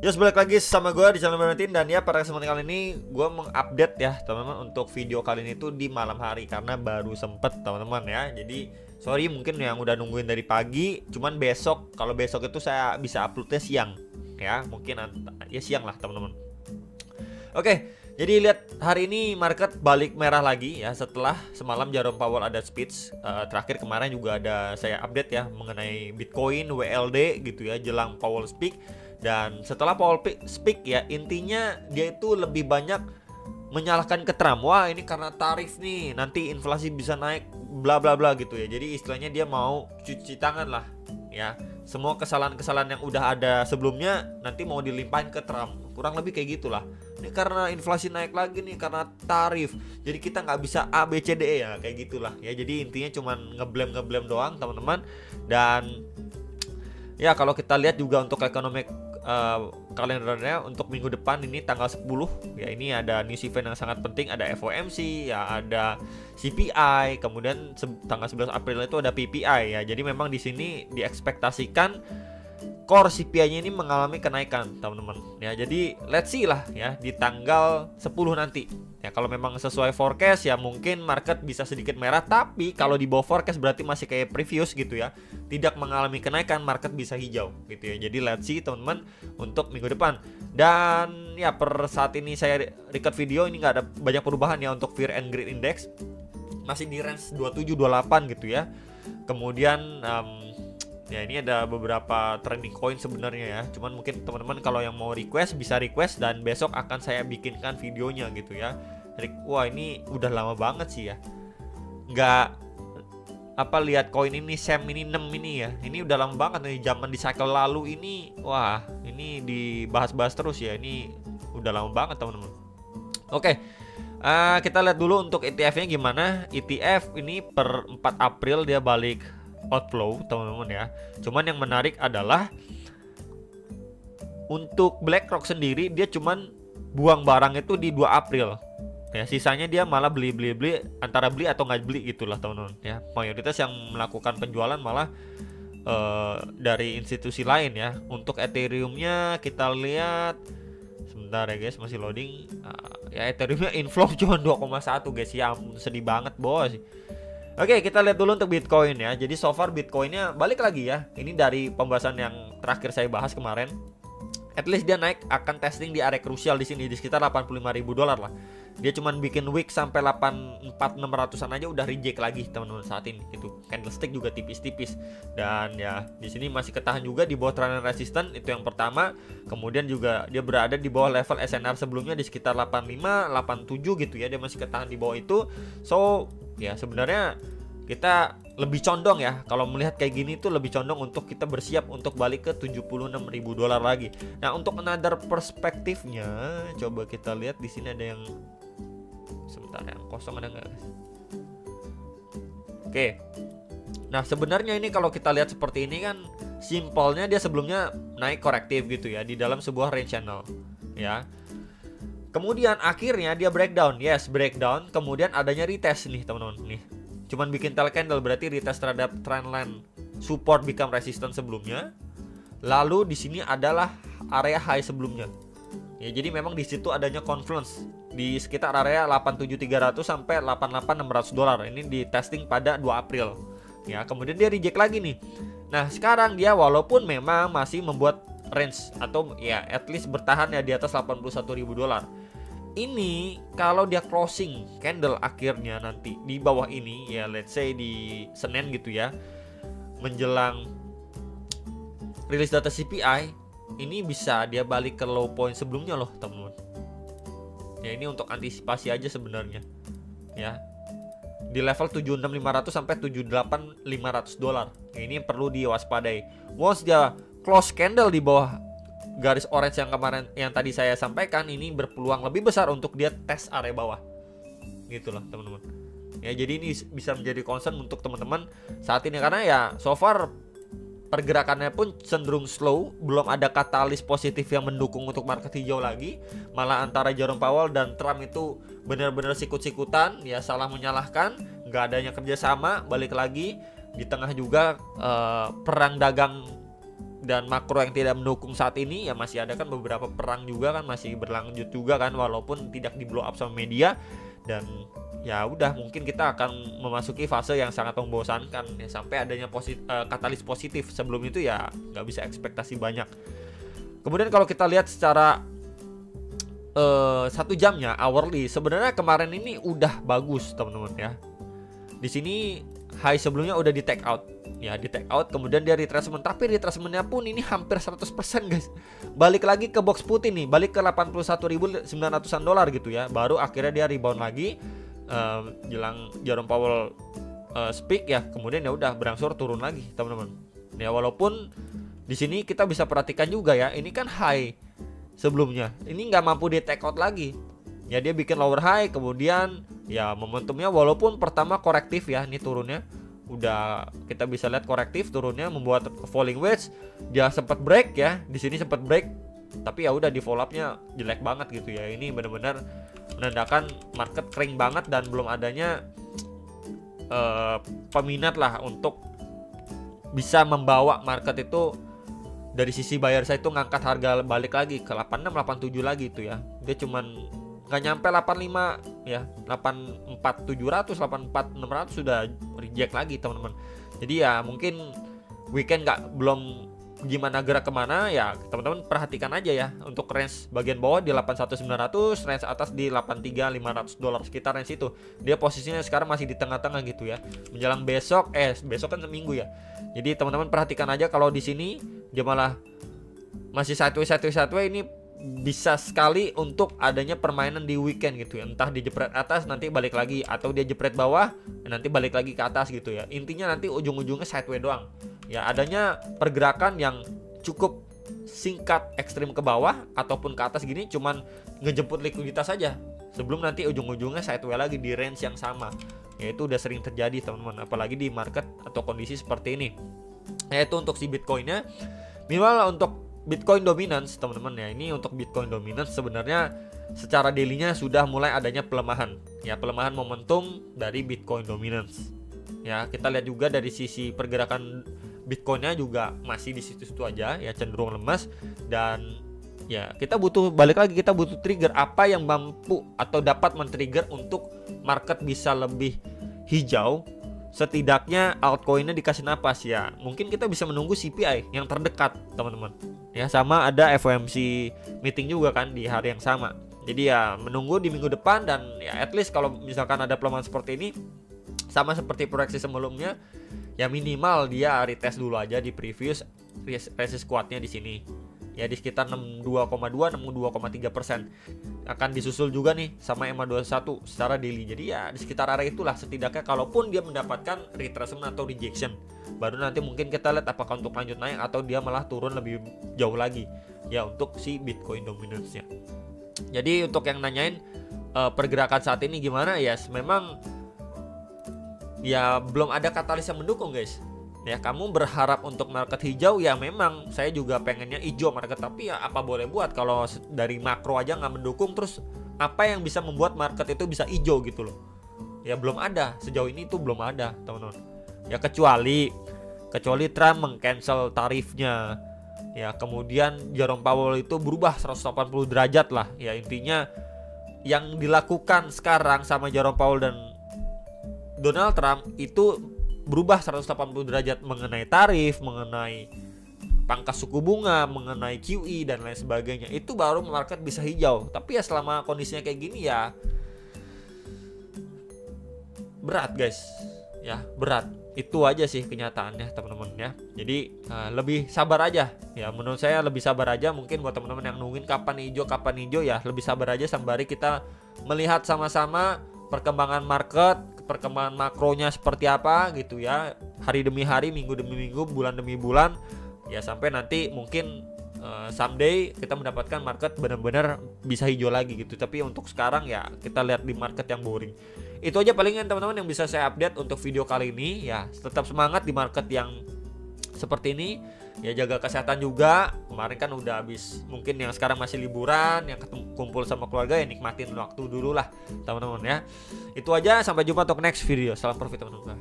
Yes, balik lagi sama gue di channel Valentin. Dan ya pada kesempatan kali ini gue mengupdate ya teman-teman untuk video kali ini tuh di malam hari karena baru sempet teman-teman ya. Jadi sorry mungkin yang udah nungguin dari pagi, cuman besok, kalau besok itu saya bisa uploadnya siang ya, mungkin ya siang lah teman-teman. Oke, jadi lihat hari ini market balik merah lagi ya setelah semalam Jerome Powell ada speech. Terakhir kemarin juga ada saya update ya mengenai Bitcoin, WLD gitu ya jelang Powell speak. Dan setelah Powell speak ya, intinya dia itu lebih banyak menyalahkan ke Trump. Wah, ini karena tarif nih, nanti inflasi bisa naik bla bla bla gitu ya. Jadi istilahnya dia mau cuci tangan lah ya. Semua kesalahan-kesalahan yang udah ada sebelumnya nanti mau dilimpahin ke Trump. Kurang lebih kayak gitulah. Ini karena inflasi naik lagi nih karena tarif. Jadi kita nggak bisa A B C D E ya, kayak gitulah ya. Jadi intinya cuman ngeblame doang teman-teman. Dan ya kalau kita lihat juga untuk ekonomi kalendernya untuk minggu depan ini tanggal 10 ya, ini ada news event yang sangat penting, ada FOMC ya, ada CPI, kemudian tanggal 11 April itu ada PPI ya. Jadi memang di sini diekspektasikan core CPI-nya ini mengalami kenaikan teman-teman ya. Jadi let's see lah ya di tanggal 10 nanti ya. Kalau memang sesuai forecast ya mungkin market bisa sedikit merah, tapi kalau di bawah forecast berarti masih kayak previous gitu ya, tidak mengalami kenaikan, market bisa hijau gitu ya. Jadi let's see teman-teman untuk minggu depan. Dan ya per saat ini saya record video ini nggak ada banyak perubahan ya untuk Fear and Greed Index, masih di range 27-28 gitu ya. Kemudian ya ini ada beberapa trending coin sebenarnya ya. Cuman mungkin teman-teman kalau yang mau request bisa request dan besok akan saya bikinkan videonya gitu ya. Wah, ini udah lama banget sih ya nggak lihat koin ini, SEM ini 6 ini ya. Ini udah lama banget nih, zaman di cycle lalu ini. Wah, ini dibahas-bahas terus ya. Ini udah lama banget teman-teman. Oke. Kita lihat dulu untuk ETF-nya gimana. ETF ini per 4 April dia balik outflow teman-teman ya. Cuman yang menarik adalah untuk BlackRock sendiri dia cuman buang barang itu di 2 April ya. Sisanya dia malah beli antara beli atau nggak beli gitulah teman-teman ya. Mayoritas yang melakukan penjualan malah dari institusi lain ya. Untuk Ethereum-nya kita lihat sebentar ya guys, masih loading. Ya Ethereum-nya inflow cuma 2,1 guys ya, sedih banget bos. Oke, kita lihat dulu untuk Bitcoin ya. Jadi so far Bitcoinnya balik lagi ya. Ini dari pembahasan yang terakhir saya bahas kemarin. At least dia naik akan testing di area krusial di sini di sekitar $85.000 lah. Dia cuman bikin wick sampai 84.600-an aja udah reject lagi teman-teman saat ini. Itu candlestick juga tipis-tipis. Dan ya di sini masih ketahan juga di bawah trend resistance, itu yang pertama. Kemudian juga dia berada di bawah level SNR sebelumnya di sekitar 85, 87 gitu ya. Dia masih ketahan di bawah itu. So ya sebenarnya kita lebih condong ya, kalau melihat kayak gini tuh lebih condong untuk kita bersiap untuk balik ke $76.000 lagi. Nah untuk another perspektifnya, coba kita lihat di sini ada yang sebentar, yang kosong ada nggak guys? Oke. Nah sebenarnya ini kalau kita lihat seperti ini kan simpelnya dia sebelumnya naik korektif gitu ya di dalam sebuah range channel ya. Kemudian akhirnya dia breakdown, breakdown. Kemudian adanya retest nih teman-teman nih. Cuman bikin tail candle, berarti retest terhadap trendline support become resistance sebelumnya. Lalu di sini adalah area high sebelumnya. Ya jadi memang di situ adanya confluence di sekitar area 87.300 sampai $88.600. Ini di testing pada 2 April. Ya, kemudian dia reject lagi nih. Nah, sekarang dia walaupun memang masih membuat range atau ya at least bertahan ya di atas $81.000. Ini kalau dia closing candle akhirnya nanti di bawah ini ya, let's say di Senin gitu ya, menjelang rilis data CPI, ini bisa dia balik ke low point sebelumnya loh teman-teman. Ya ini untuk antisipasi aja sebenarnya ya. Di level 76.500 sampai $78.500. Ya, ini perlu diwaspadai. Once dia close candle di bawah garis orange yang kemarin yang tadi saya sampaikan, ini berpeluang lebih besar untuk dia tes area bawah. Gitu loh teman-teman. Ya jadi ini bisa menjadi concern untuk teman-teman saat ini karena ya so far pergerakannya pun cenderung slow, belum ada katalis positif yang mendukung untuk market hijau lagi. Malah antara Jerome Powell dan Trump itu benar-benar sikut-sikutan, ya salah menyalahkan, nggak adanya kerjasama. Balik lagi di tengah juga perang dagang dan makro yang tidak mendukung saat ini, ya masih ada kan beberapa perang juga kan masih berlanjut juga kan, walaupun tidak di blow up sama media. Dan ya udah, mungkin kita akan memasuki fase yang sangat membosankan ya, sampai adanya katalis positif. Sebelum itu ya nggak bisa ekspektasi banyak. Kemudian kalau kita lihat secara 1 jamnya hourly, sebenarnya kemarin ini udah bagus teman-teman ya. Di sini high sebelumnya udah di take out ya, di take out, kemudian dia retracement, tapi retracementnya pun ini hampir 100% guys. Balik lagi ke box putih nih, balik ke 81.900-an dolar gitu ya. Baru akhirnya dia rebound lagi jelang Jerome Powell speak ya. Kemudian ya udah berangsur turun lagi teman-teman. Ya walaupun di sini kita bisa perhatikan juga ya, ini kan high sebelumnya, ini nggak mampu di take out lagi ya, dia bikin lower high, kemudian ya momentumnya walaupun pertama korektif ya, ini turunnya udah kita bisa lihat korektif turunnya membuat falling wedge, dia sempat break ya, di sini sempat break, tapi ya udah di follow up-nya jelek banget gitu ya. Ini benar-benar menandakan market kering banget dan belum adanya peminat lah untuk bisa membawa market itu dari sisi buyer saya itu ngangkat harga balik lagi ke 86, 87 lagi itu ya. Dia cuman nggak nyampe 85 ya, 84 700, 84 600 sudah reject lagi teman-teman. Jadi ya mungkin weekend belum gimana gerak kemana ya, teman-teman perhatikan aja ya. Untuk range bagian bawah di 81.900, range atas di 83.500 dolar, sekitar range itu. Dia posisinya sekarang masih di tengah-tengah gitu ya. Menjelang besok kan seminggu ya. Jadi teman-teman perhatikan aja, kalau di sini dia malah masih sideways ini bisa sekali untuk adanya permainan di weekend gitu ya. Entah di jepret atas nanti balik lagi, atau dia jepret bawah nanti balik lagi ke atas gitu ya. Intinya nanti ujung-ujungnya sideways doang. Ya adanya pergerakan yang cukup singkat ekstrim ke bawah ataupun ke atas gini, cuman ngejemput likuiditas saja sebelum nanti ujung-ujungnya sideways lagi di range yang sama. Ya itu udah sering terjadi teman-teman, apalagi di market atau kondisi seperti ini. Yaitu untuk si Bitcoinnya. Minimal untuk Bitcoin dominance teman-teman ya, ini untuk Bitcoin dominance sebenarnya secara daily-nya sudah mulai adanya pelemahan ya, pelemahan momentum dari Bitcoin dominance ya. Kita lihat juga dari sisi pergerakan Bitcoinnya juga masih di situ-situ aja ya, cenderung lemas. Dan ya kita butuh, balik lagi kita butuh trigger apa yang mampu atau dapat men-trigger untuk market bisa lebih hijau. Setidaknya altcoinnya dikasih napas ya. Mungkin kita bisa menunggu CPI yang terdekat teman-teman ya, sama ada FOMC meeting juga kan di hari yang sama. Jadi ya menunggu di minggu depan, dan ya at least kalau misalkan ada pelemahan seperti ini sama seperti proyeksi sebelumnya, ya minimal dia retest dulu aja di previous resist kuatnya di sini ya, di sekitar 62,2 62,3%. Akan disusul juga nih sama EMA21 secara daily. Jadi ya di sekitar area itulah setidaknya, kalaupun dia mendapatkan retracement atau rejection, baru nanti mungkin kita lihat apakah untuk lanjut naik atau dia malah turun lebih jauh lagi ya untuk si Bitcoin dominance-nya. Jadi untuk yang nanyain pergerakan saat ini gimana ya, memang ya belum ada katalis yang mendukung guys. Ya kamu berharap untuk market hijau, ya memang saya juga pengennya hijau market, tapi ya apa boleh buat kalau dari makro aja nggak mendukung, terus apa yang bisa membuat market itu bisa hijau gitu loh. Ya belum ada, sejauh ini tuh belum ada teman-teman. Ya kecuali Trump meng-cancel tarifnya. Ya kemudian Jerome Powell itu berubah 180 derajat lah. Ya intinya yang dilakukan sekarang sama Jerome Powell dan Donald Trump itu berubah 180 derajat mengenai tarif, mengenai pangkas suku bunga, mengenai QE dan lain sebagainya. Itu baru market bisa hijau. Tapi ya selama kondisinya kayak gini ya berat guys. Ya berat. Itu aja sih kenyataannya teman-teman ya. Jadi lebih sabar aja. Ya menurut saya lebih sabar aja. Mungkin buat teman-teman yang nungguin kapan hijau ya lebih sabar aja sembari kita melihat sama-sama perkembangan market, perkembangan makronya seperti apa gitu ya, hari demi hari, minggu demi minggu, bulan demi bulan ya, sampai nanti mungkin someday kita mendapatkan market benar-benar bisa hijau lagi gitu. Tapi untuk sekarang ya kita lihat di market yang boring. Itu aja palingan teman-teman yang bisa saya update untuk video kali ini ya. Tetap semangat di market yang seperti ini ya, jaga kesehatan juga. Kemarin kan udah habis, mungkin yang sekarang masih liburan, yang kumpul sama keluarga ya nikmatin waktu dulu lah teman-teman ya. Itu aja, sampai jumpa untuk next video. Salam profit teman-teman.